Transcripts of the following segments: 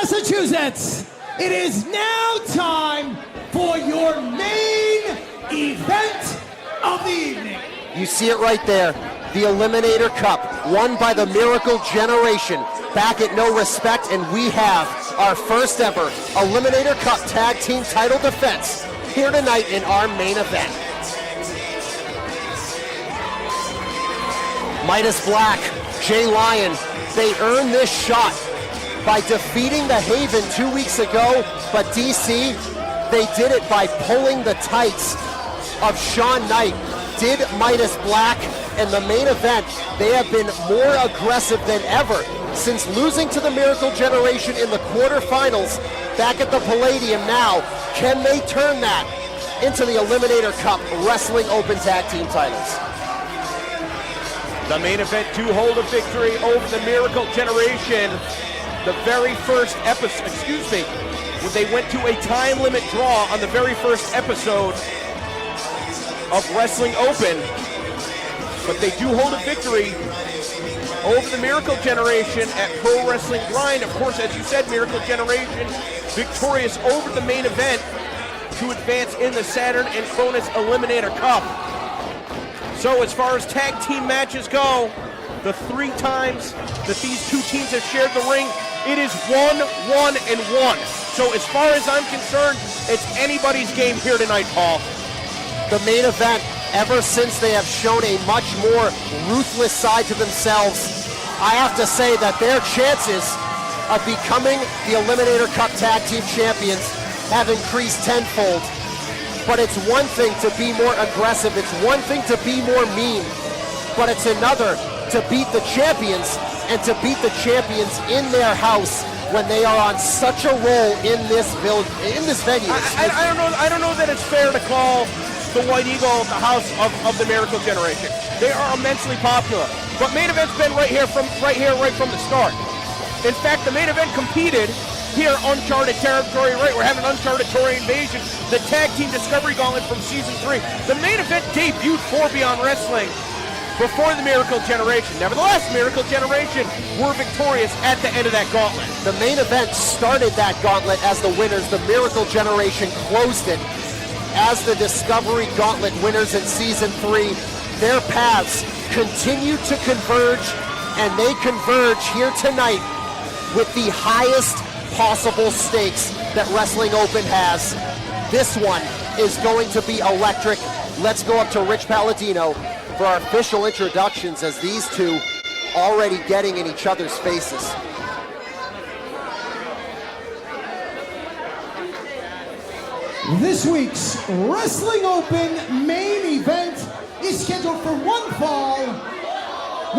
Massachusetts, it is now time for your main event of the evening. You see it right there, the Eliminator Cup, won by the Miracle Generation, back at No Respect, and we have our first ever Eliminator Cup Tag Team title defense here tonight in our main event. Midas Black, Jay Lyon, they earned this shot by defeating the Haven 2 weeks ago, but DC, they did it by pulling the tights of Sean Knight. Did Midas Black, and the main event, they have been more aggressive than ever since losing to the Miracle Generation in the quarterfinals back at the Palladium. Now, can they turn that into the Eliminator Cup Wrestling Open Tag Team titles? The main event to hold a victory over the Miracle Generation. The very first episode, when they went to a time limit draw on the very first episode of Wrestling Open, but they do hold a victory over the Miracle Generation at Pro Wrestling Grind. Of course, as you said, Miracle Generation victorious over the main event to advance in the Saturn and Cronus Eliminator Cup. So as far as tag team matches go, the 3 times that these two teams have shared the ring, it is 1, 1, and 1. So as far as I'm concerned, it's anybody's game here tonight, Paul. The main event, ever since they have shown a much more ruthless side to themselves, I have to say that their chances of becoming the Eliminator Cup Tag Team Champions have increased tenfold. But it's one thing to be more aggressive, it's one thing to be more mean, but it's another to beat the champions, and to beat the champions in their house when they are on such a roll in this venue. I don't know that it's fair to call the White Eagle the house of the Miracle Generation. They are immensely popular, but main event's been right from the start. In fact, the main event competed here, uncharted territory, right? We're having uncharted territory invasion, the Tag Team Discovery Gauntlet from Season 3. The main event debuted for Beyond Wrestling before the Miracle Generation. Nevertheless, Miracle Generation were victorious at the end of that gauntlet. The main event started that gauntlet as the winners. The Miracle Generation closed it as the Discovery Gauntlet winners in Season 3. Their paths continue to converge, and they converge here tonight with the highest possible stakes that Wrestling Open has. This one is going to be electric. Let's go up to Rich Palladino for our official introductions, as these two already getting in each other's faces. This week's Wrestling Open main event is scheduled for one fall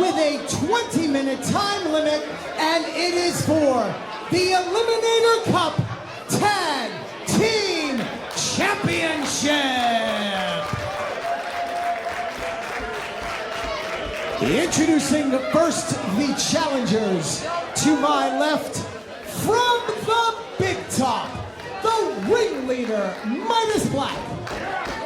with a 20-minute time limit, and it is for the Eliminator Cup Tag Team Championship. Introducing first the challengers. To my left, from the big top, the ringleader, Midas Black,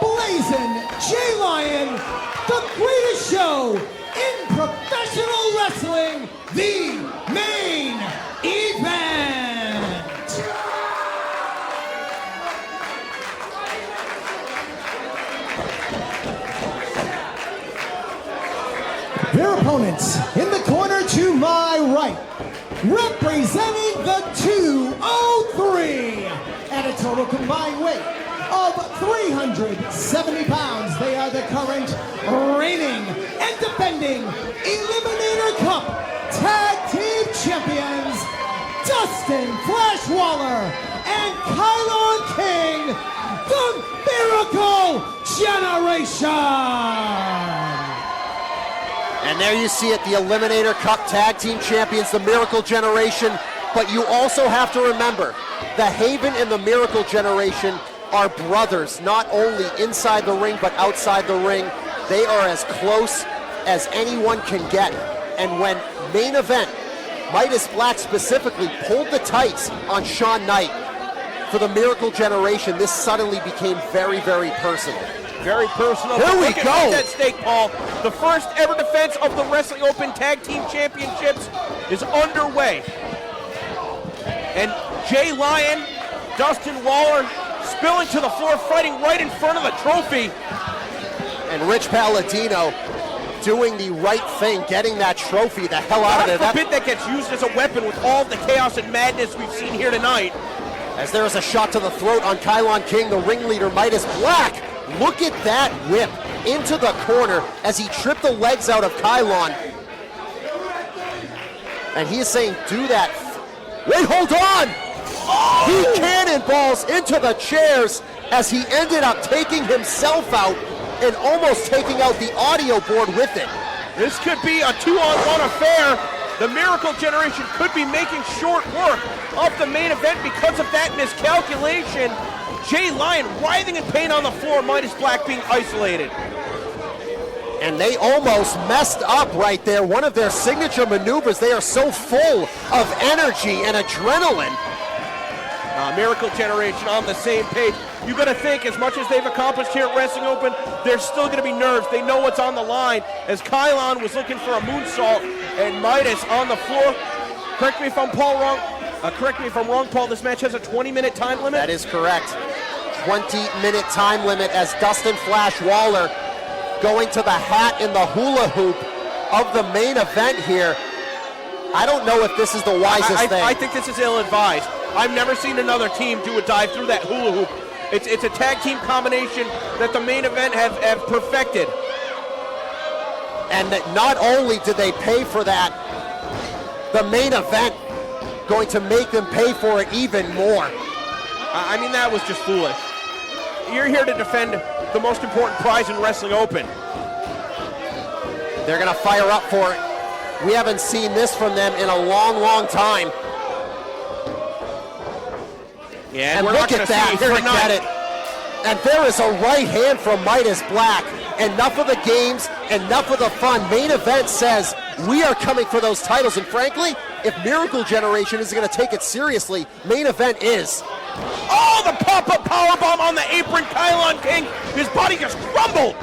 blazing Jay Lyon, the greatest show in professional wrestling, the main event. Their opponents in the corner to my right, representing the 203 at a total combined weight of 370 pounds. They are the current reigning and defending Eliminator Cup Tag Team Champions, Dustin Flash Waller and Kylon King, the Miracle Generation. And there you see it, the Eliminator Cup Tag Team Champions, the Miracle Generation. But you also have to remember, the Haven and the Miracle Generation are brothers, not only inside the ring, but outside the ring. They are as close as anyone can get. And when main event, Midas Black specifically pulled the tights on Sean Knight for the Miracle Generation, this suddenly became very, very personal. Very personal. Here we go. What's at stake, Paul? The first ever defense of the Wrestling Open Tag Team Championships is underway. And Jay Lyon, Dustin Waller spilling to the floor, fighting right in front of the trophy. And Rich Palladino doing the right thing, getting that trophy the hell out of there. God forbid that gets used as a weapon with all the chaos and madness we've seen here tonight. As there is a shot to the throat on Kylon King, the ringleader Midas Black. Look at that whip into the corner as he tripped the legs out of Kylon. And he is saying, do that. Wait, hold on! Oh! He cannonballs into the chairs as he ended up taking himself out and almost taking out the audio board with it. This could be a 2-on-1 affair. The Miracle Generation could be making short work of the main event because of that miscalculation. Jay Lyon writhing in pain on the floor, Midas Black being isolated. And they almost messed up right there. One of their signature maneuvers. They are so full of energy and adrenaline. Miracle Generation on the same page. You got to think, as much as they've accomplished here at Wrestling Open, there's still going to be nerves. They know what's on the line. As Kylon was looking for a moonsault, and Midas on the floor. Correct me if I'm wrong, Paul. This match has a 20-minute time limit. That is correct. 20-minute time limit as Dustin Flash Waller going to the hat in the hula hoop of the main event here. I don't know if this is the wisest thing. I think this is ill-advised. I've never seen another team do a dive through that hula hoop. It's a tag team combination that the main event have perfected. And that not only did they pay for that, the main event going to make them pay for it even more. I mean, that was just foolish. You're here to defend the most important prize in Wrestling Open. They're going to fire up for it. We haven't seen this from them in a long, long time. Yeah, and we're look not at that, forget it. And there is a right hand from Midas Black. Enough of the games, enough of the fun. Main event says we are coming for those titles. And frankly, if Miracle Generation isn't going to take it seriously, main event is. Oh, the pop-up powerbomb on the apron, Kylon King. His body just crumbled.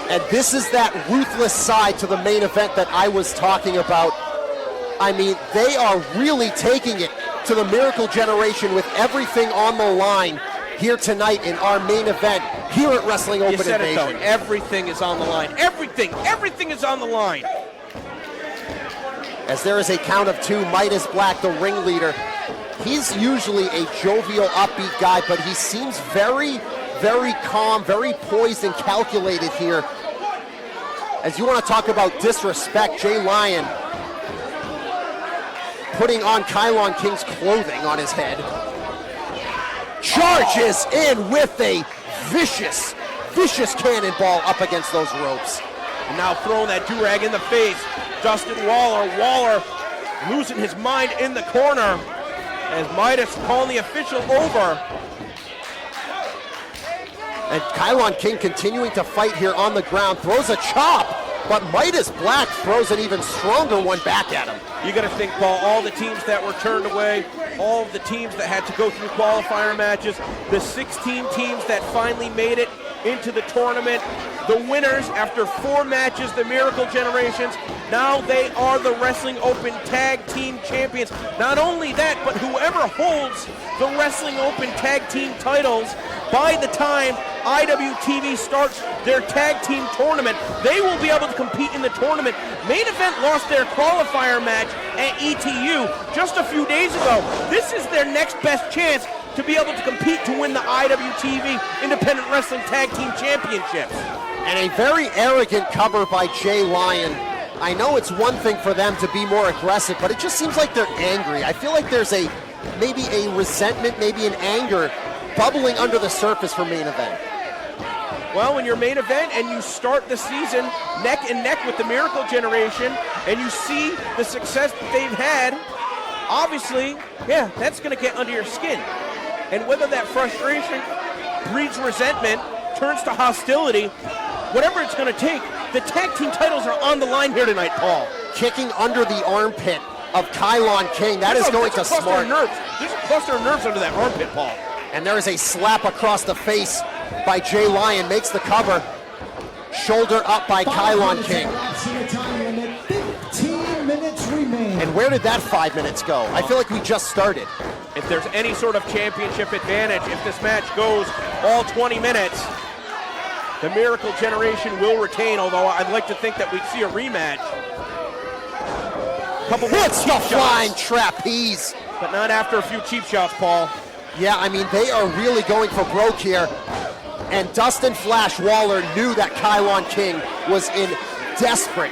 And this is that ruthless side to the main event that I was talking about. I mean, they are really taking it to the Miracle Generation with everything on the line here tonight in our main event here at Wrestling Open Invasion. You said it, though. Everything is on the line. Everything is on the line. As there is a count of two, Midas Black, the ringleader. He's usually a jovial, upbeat guy, but he seems very, very calm, very poised and calculated here. As you want to talk about disrespect, Jay Lyon putting on Kylon King's clothing on his head. Charges in with a vicious cannonball up against those ropes. And now throwing that do-rag in the face. Dustin Waller losing his mind in the corner as Midas calling the official over. And Kylon King continuing to fight here on the ground, throws a chop, but Midas Black throws an even stronger one back at him. You got to think, Paul, all the teams that were turned away, all of the teams that had to go through qualifier matches, the 16 teams that finally made it into the tournament, the winners after 4 matches, the Miracle Generations, now they are the Wrestling Open Tag Team Champions. Not only that, but whoever holds the Wrestling Open Tag Team titles by the time IWTV starts their tag team tournament, they will be able to compete in the tournament. Main Event lost their qualifier match at ETU just a few days ago. This is their next best chance to be able to compete to win the IWTV Independent Wrestling Tag Team Championships. And a very arrogant cover by Jay Lyon. I know it's one thing for them to be more aggressive, but it just seems like they're angry. I feel like there's maybe a resentment, maybe an anger bubbling under the surface for Main Event. Well, when you're Main Event and you start the season neck and neck with the Miracle Generation and you see the success that they've had, obviously, yeah, that's going to get under your skin. And whether that frustration breeds resentment, turns to hostility, whatever it's going to take, the tag team titles are on the line here tonight, Paul. Kicking under the armpit of Kylon King. That is going to smart. There's a cluster of nerves under that armpit, Paul. And there is a slap across the face by Jay Lyon. Makes the cover. Shoulder up by Kylon King. 15 minutes remain. And where did that 5 minutes go? I feel like we just started. If there's any sort of championship advantage, if this match goes all 20 minutes, the Miracle Generation will retain, although I'd like to think that we'd see a rematch. Couple more Hits the flying trapeze. But not after a few cheap shots, Paul. Yeah, I mean, they are really going for broke here. And Dustin Flash Waller knew that Kylon King was in desperate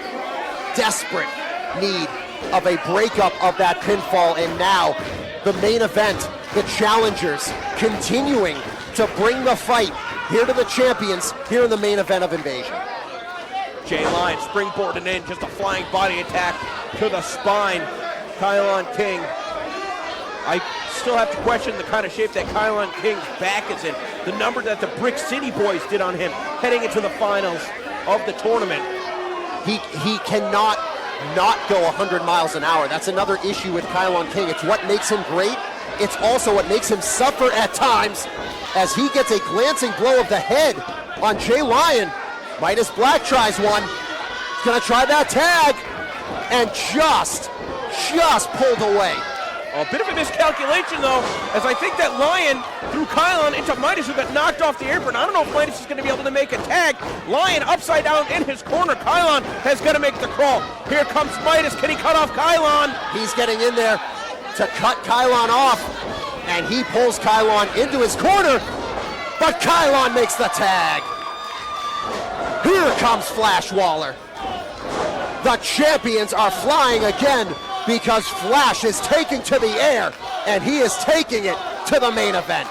need of a breakup of that pinfall. And now the main event, the challengers, continuing to bring the fight here to the champions, here in the main event of Invasion. Jay Lyon springboarding in, just a flying body attack to the spine. Kylon King. I still have to question the kind of shape that Kylon King's back is in. The number that the Brick City Boys did on him heading into the finals of the tournament. He cannot not go 100 miles an hour. That's another issue with Kylon King. It's what makes him great. It's also what makes him suffer at times as he gets a glancing blow of the head on Jay Lyon. Midas Black tries one. He's gonna try that tag and just pulled away. A bit of a miscalculation though, as I think that Lyon threw Kylon into Midas, who got knocked off the apron. I don't know if Midas is going to be able to make a tag. Lyon upside down in his corner. Kylon has got to make the crawl. Here comes Midas. Can he cut off Kylon? He's getting in there to cut Kylon off, and he pulls Kylon into his corner, but Kylon makes the tag. Here comes Flash Waller. The champions are flying again, because Flash is taking to the air, and he is taking it to the main event.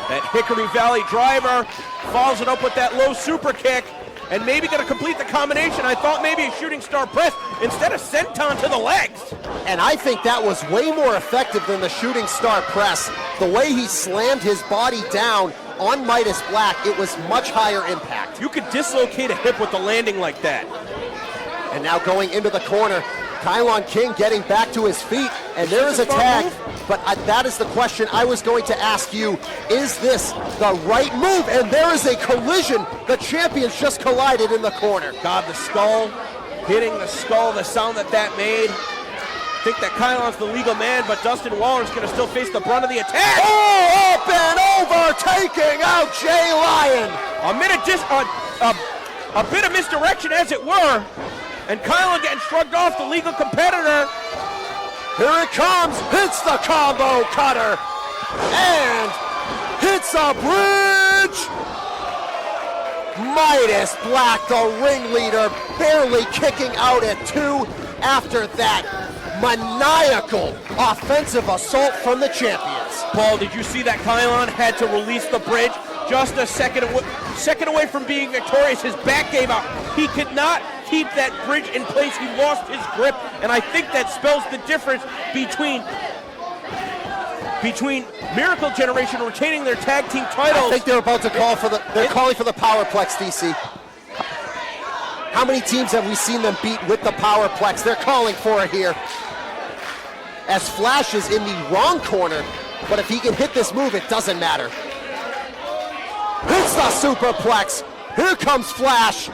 That Hickory Valley driver follows it up with that low super kick, and maybe going to complete the combination. I thought maybe a shooting star press instead of senton to the legs. And I think that was way more effective than the shooting star press. The way he slammed his body down on Midas Black, it was much higher impact. You could dislocate a hip with a landing like that. And now going into the corner, Kylon King getting back to his feet, and there is a tag, but that is the question I was going to ask you. Is this the right move? And there is a collision. The champions just collided in the corner. God, the skull, hitting the skull, the sound that made. I think that Kylon's the legal man, but Dustin Waller's going to still face the brunt of the attack. Oh, up and over, taking out Jay Lyon. A bit of misdirection, as it were. And Kylon getting shrugged off, the legal competitor. Here it comes, hits the combo cutter, and hits a bridge. Midas Black, the ringleader, barely kicking out at 2 after that maniacal offensive assault from the champions. Paul, did you see that Kylon had to release the bridge just a second away from being victorious? His back gave out. He could not keep that bridge in place. He lost his grip, and I think that spells the difference between Miracle Generation retaining their tag team titles. I think they're about to call for they're calling for the Powerplex, DC. How many teams have we seen them beat with the Powerplex? They're calling for it here. As Flash is in the wrong corner, but if he can hit this move, it doesn't matter. Hits the Superplex. Here comes Flash.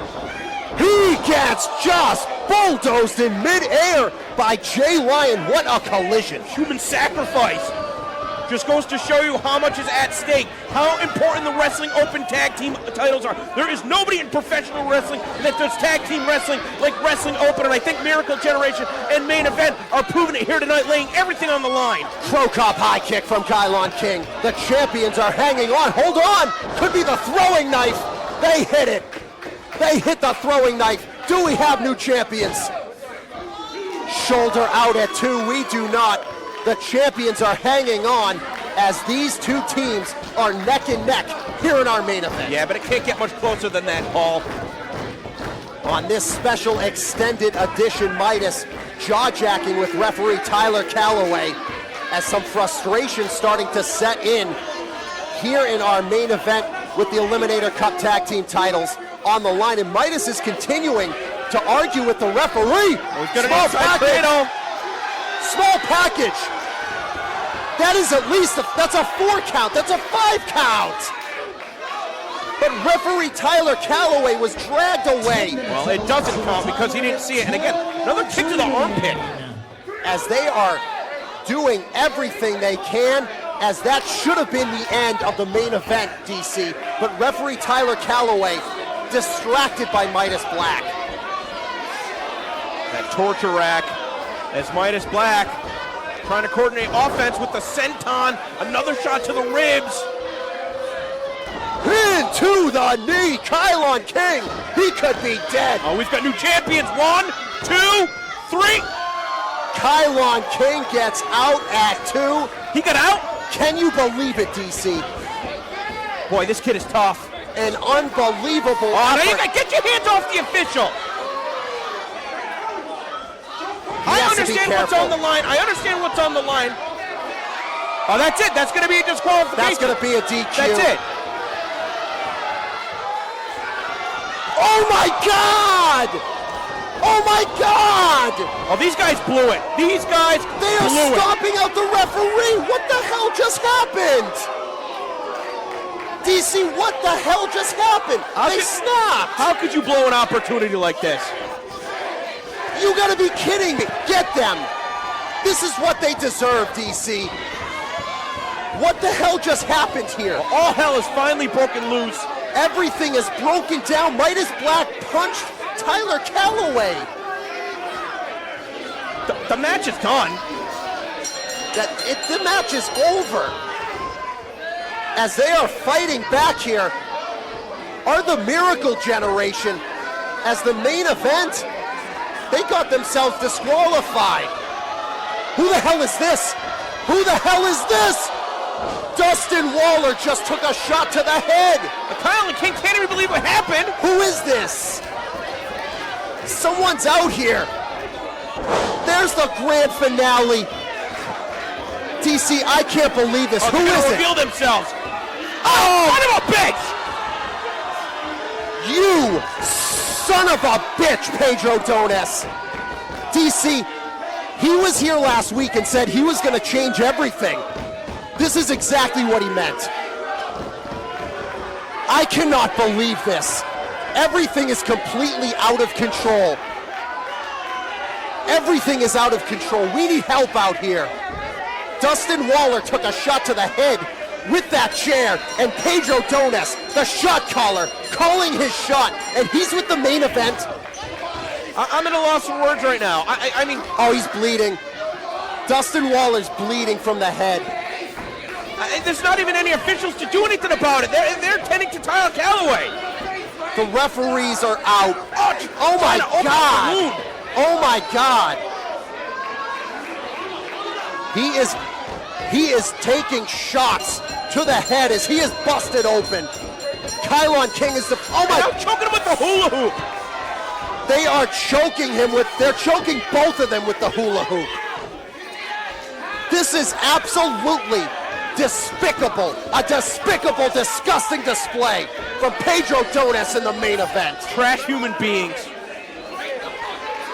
He gets just bulldozed in midair by Jay Lyon. What a collision. Human sacrifice. Just goes to show you how much is at stake, how important the Wrestling Open Tag Team titles are. There is nobody in professional wrestling that does tag team wrestling like Wrestling Open, and I think Miracle Generation and Main Event are proving it here tonight, laying everything on the line. Pro Cop high kick from Kylon King. The champions are hanging on. Hold on. Could be the throwing knife. They hit it. They hit the throwing knife. Do we have new champions? Shoulder out at 2. We do not. The champions are hanging on as these two teams are neck and neck here in our main event. Yeah, but it can't get much closer than that, Paul. On this special extended edition, Midas jaw-jacking with referee Tyler Calloway as some frustration starting to set in here in our main event with the Eliminator Cup Tag Team titles on the line. And Midas is continuing to argue with the referee. Small package. Small package. That is at least, that's a 4 count. That's a 5 count. But referee Tyler Calloway was dragged away. Well, it doesn't count because he didn't see it. And again, Another kick to the armpit. As they are doing everything they can, as that should have been the end of the main event, DC. But referee Tyler Calloway distracted by Midas Black. That torture rack as Midas Black trying to coordinate offense with the senton. Another shot to the ribs. Into the knee, Kylon King. He could be dead. Oh, we've got new champions. 1, 2, 3. Kylon King gets out at 2. He got out? Can you believe it, DC? Boy, this kid is tough. An unbelievable Oh, now effort. you gotta get your hands off the official. I understand what's on the line. I understand what's on the line. Oh, that's it. That's going to be a disqualification. That's going to be a DQ. That's it. Oh, my God! Oh, my God! Oh, these guys blew it. These guys They are blew stopping out the referee. What the hell just happened? DC, what the hell just happened? They snapped. How could you blow an opportunity like this? You gotta be kidding me. Get them. This is what they deserve, DC. What the hell just happened here? All hell is finally broken loose. Everything is broken down. Midas Black punched Tyler Calloway. The match is done. The match is over. As they are fighting back here, are the Miracle Generation as the main event. They got themselves disqualified. Who the hell is this? Who the hell is this? Dustin Waller just took a shot to the head. Kyle and King can't even believe what happened. Who is this? Someone's out here. There's the grand finale. DC, I can't believe this. Who They're is gonna it? reveal themselves. Oh, Son of a bitch! you son of a bitch, Pedro Dones. DC, he was here last week and said he was going to change everything. This is exactly what he meant. I cannot believe this. Everything is completely out of control. Everything is out of control. We need help out here. Dustin Waller took a shot to the head with that chair, and Pedro Dones, the shot caller, calling his shot, and he's with the main event. I'm at a loss for words right now. I mean, Oh, he's bleeding. Dustin Waller's bleeding from the head. there's not even any officials to do anything about it. They're tending to Tyler Calloway. The referees are out. Oh my Trying to open up the God. wound. Oh my God. He is taking shots to the head as he is busted open. Kylon King is the, oh my, I'm choking him with the hula hoop. they are choking him with, they're choking both of them with the hula hoop. This is absolutely despicable. A despicable, disgusting display from Pedro Dones in the main event. Trash human beings.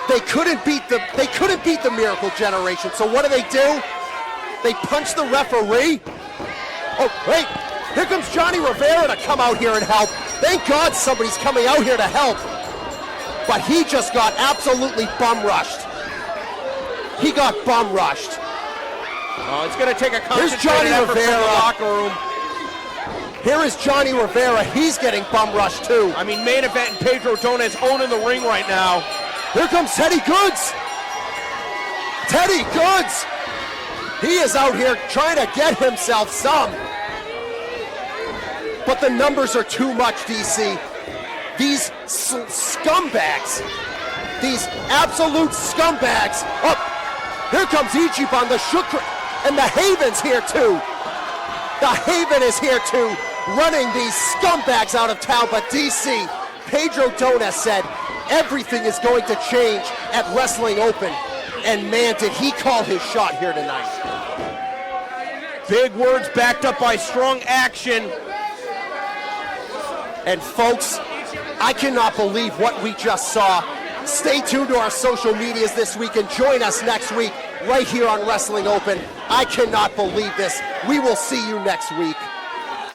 They couldn't beat the Miracle Generation. So what do? They punch the referee. Oh, wait, here comes Johnny Rivera to come out here and help. Thank God somebody's coming out here to help. But he just got absolutely bum rushed. He got bum rushed. Oh, it's going to take a Here's Johnny concentrated effort from the Rivera. locker room. Here is Johnny Rivera. He's getting bum rushed too. I mean, main event and Pedro Dones owning the ring right now. Here comes Teddy Goods. Teddy Goods. He is out here trying to get himself some. But the numbers are too much, DC. These scumbags, these absolute scumbags. Oh, here comes Ichiban, the Shukra, and the Haven's here too. The Haven is here too, running these scumbags out of town. But DC, Pedro Dones said everything is going to change at Wrestling Open. And man, did he call his shot here tonight. Big words backed up by strong action. And folks, I cannot believe what we just saw. Stay tuned to our social medias this week and join us next week right here on Wrestling Open. I cannot believe this. We will see you next week.